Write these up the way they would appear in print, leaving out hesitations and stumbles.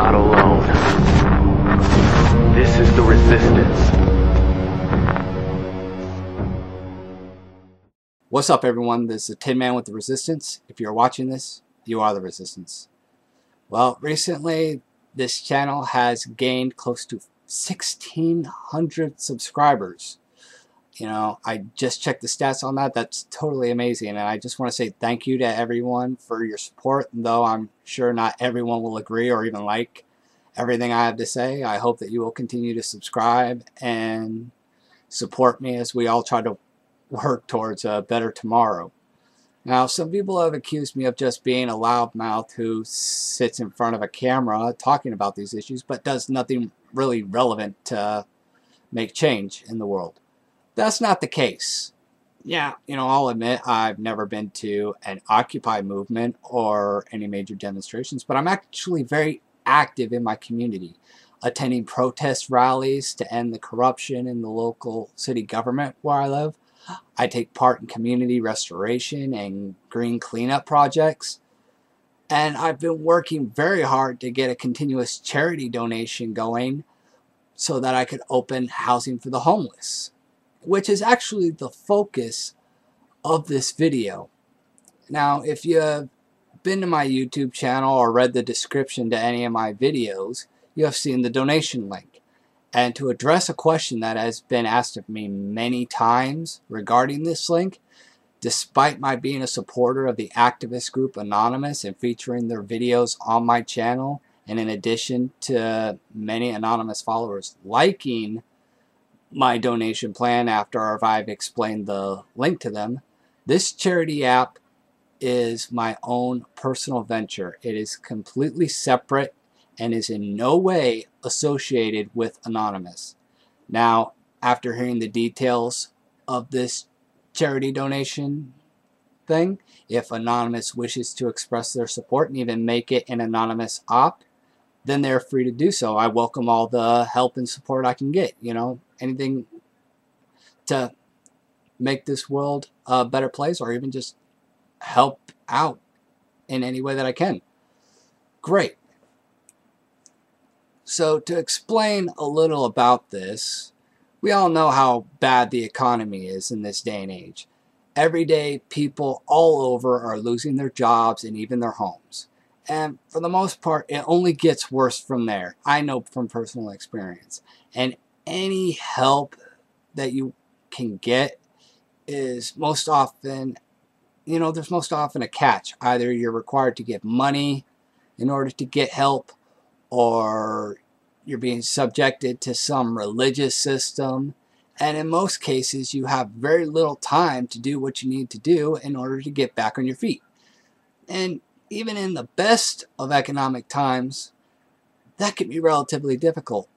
not alone. This is the Resistance. What's up, everyone? This is the Tin Man with the Resistance. If you're watching this, you are the Resistance. Well, recently this channel has gained close to 1,600 subscribers. You know, I just checked the stats on that. That's totally amazing, and I just want to say thank you to everyone for your support. And though I'm sure not everyone will agree or even like everything I have to say, I hope that you will continue to subscribe and support me as we all try to work towards a better tomorrow. Now, some people have accused me of just being a loudmouth who sits in front of a camera talking about these issues but does nothing really relevant to make change in the world. That's not the case. Yeah, you know, I'll admit I've never been to an Occupy movement or any major demonstrations, but I'm actually very active in my community, attending protest rallies to end the corruption in the local city government where I live. I take part in community restoration and green cleanup projects, and I've been working very hard to get a continuous charity donation going so that I could open housing for the homeless, which is actually the focus of this video. Now, if you've been to my YouTube channel or read the description to any of my videos, you have seen the donation link. And to address a question that has been asked of me many times regarding this link, despite my being a supporter of the activist group Anonymous and featuring their videos on my channel, and in addition to many Anonymous followers liking my donation plan after I've explained the link to them, this charity app is my own personal venture. It is completely separate and is in no way associated with Anonymous. Now, after hearing the details of this charity donation thing, if Anonymous wishes to express their support and even make it an anonymous op, then they're free to do so. I welcome all the help and support I can get. You know, anything to make this world a better place, or even just help out in any way that I can. Great. So to explain a little about this, we all know how bad the economy is in this day and age. Every day, people all over are losing their jobs and even their homes. And for the most part, it only gets worse from there. I know from personal experience. And any help that you can get is most often, you know, there's most often a catch. Either you're required to give money in order to get help, or you're being subjected to some religious system. And in most cases, you have very little time to do what you need to do in order to get back on your feet. And even in the best of economic times, that can be relatively difficult.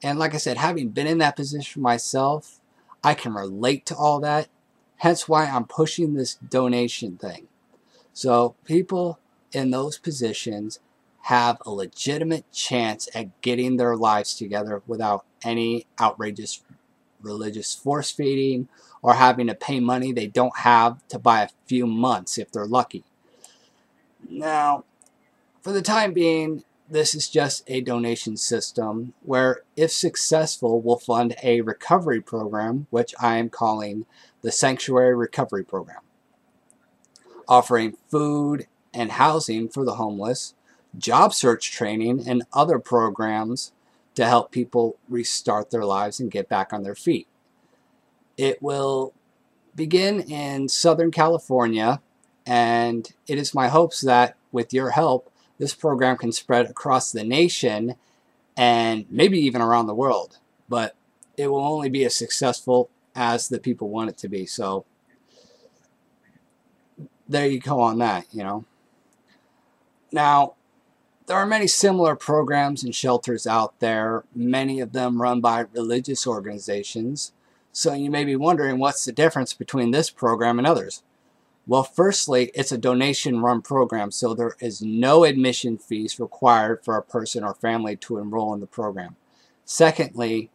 And like I said, having been in that position myself, I can relate to all that. Hence why I'm pushing this donation thing. So people in those positions have a legitimate chance at getting their lives together without any outrageous religious force feeding or having to pay money they don't have to buy a few months if they're lucky. Now, for the time being, this is just a donation system where, if successful, will fund a recovery program, which I am calling the Sanctuary Recovery Program, offering food and housing for the homeless, job search training, and other programs to help people restart their lives and get back on their feet. It will begin in Southern California, and it is my hopes that with your help, this program can spread across the nation and maybe even around the world. But it will only be as successful as the people want it to be. So there you go on that, you know. Now, there are many similar programs and shelters out there, many of them run by religious organizations. So you may be wondering, what's the difference between this program and others? Well, firstly, it's a donation-run program, so there is no admission fees required for a person or family to enroll in the program. Secondly,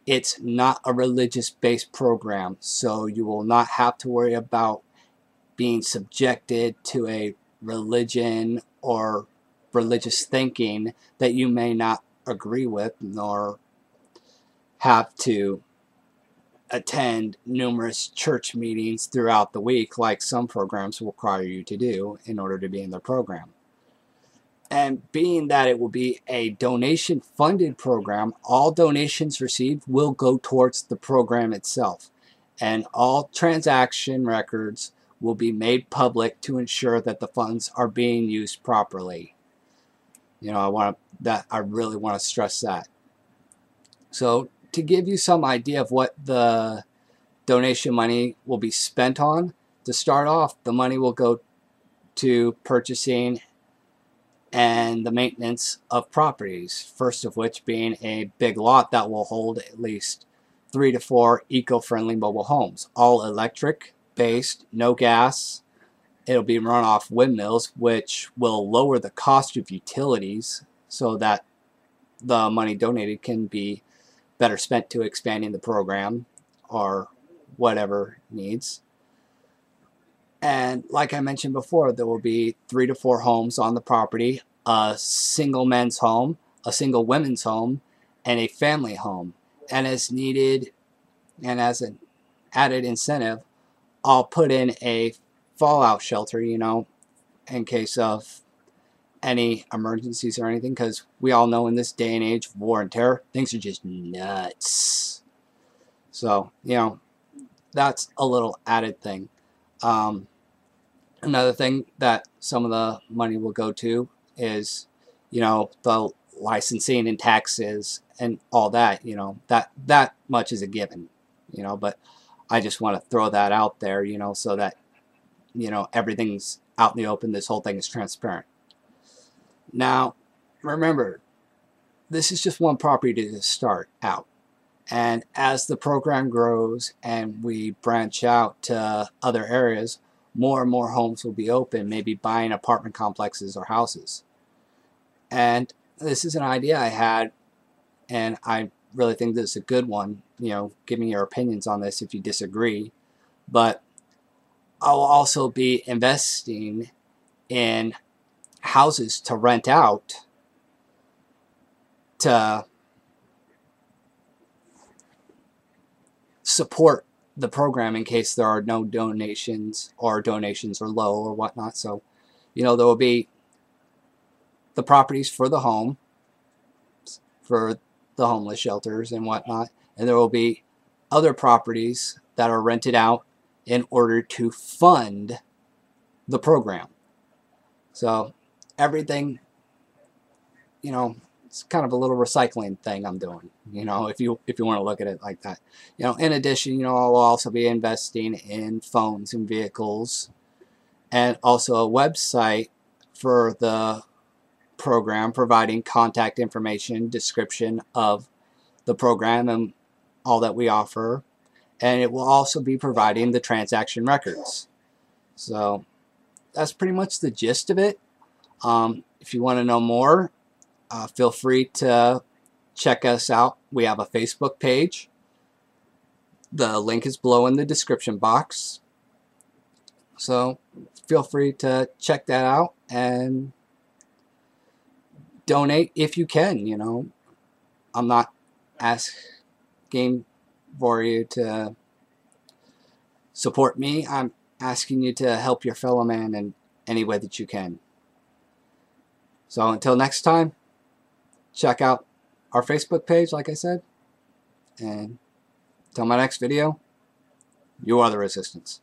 it's not a religious-based program, so you will not have to worry about being subjected to a religion or religious thinking that you may not agree with, nor have to attend numerous church meetings throughout the week like some programs will require you to do in order to be in their program. And being that it will be a donation funded program, all donations received will go towards the program itself, and all transaction records will be made public to ensure that the funds are being used properly. I really want to stress that. So to give you some idea of what the donation money will be spent on, to start off, the money will go to purchasing and the maintenance of properties, first of which being a big lot that will hold at least 3 to 4 eco-friendly mobile homes, all electric based, no gas. It'll be run off windmills, which will lower the cost of utilities so that the money donated can be better spent to expanding the program or whatever needs. And like I mentioned before, there will be 3 to 4 homes on the property, a single men's home, a single women's home, and a family home. And as needed, and as an added incentive, I'll put in a fallout shelter, in case of any emergencies or anything, because we all know in this day and age of war and terror, things are just nuts. So, that's a little added thing. Another thing that some of the money will go to is, the licensing and taxes and all that, that much is a given, but I just want to throw that out there, so that, everything's out in the open. This whole thing is transparent. Now, remember, this is just one property to start out. And as the program grows and we branch out to other areas, more and more homes will be open, maybe buying apartment complexes or houses. And this is an idea I had, and I really think this is a good one. Give me your opinions on this if you disagree. But I'll also be investing in houses to rent out to support the program in case there are no donations or donations are low or whatnot. So, there will be the properties for the home, for the homeless shelters and whatnot, and there will be other properties that are rented out in order to fund the program. So everything, it's kind of a little recycling thing I'm doing, if you want to look at it like that. In addition, I'll also be investing in phones and vehicles, and also a website for the program providing contact information, description of the program and all that we offer, and it will also be providing the transaction records. So that's pretty much the gist of it. If you want to know more, feel free to check us out. We have a Facebook page. The link is below in the description box. So feel free to check that out and donate if you can. I'm not asking for you to support me. I'm asking you to help your fellow man in any way that you can. So until next time, check out our Facebook page, like I said, and until my next video, you are the resistance.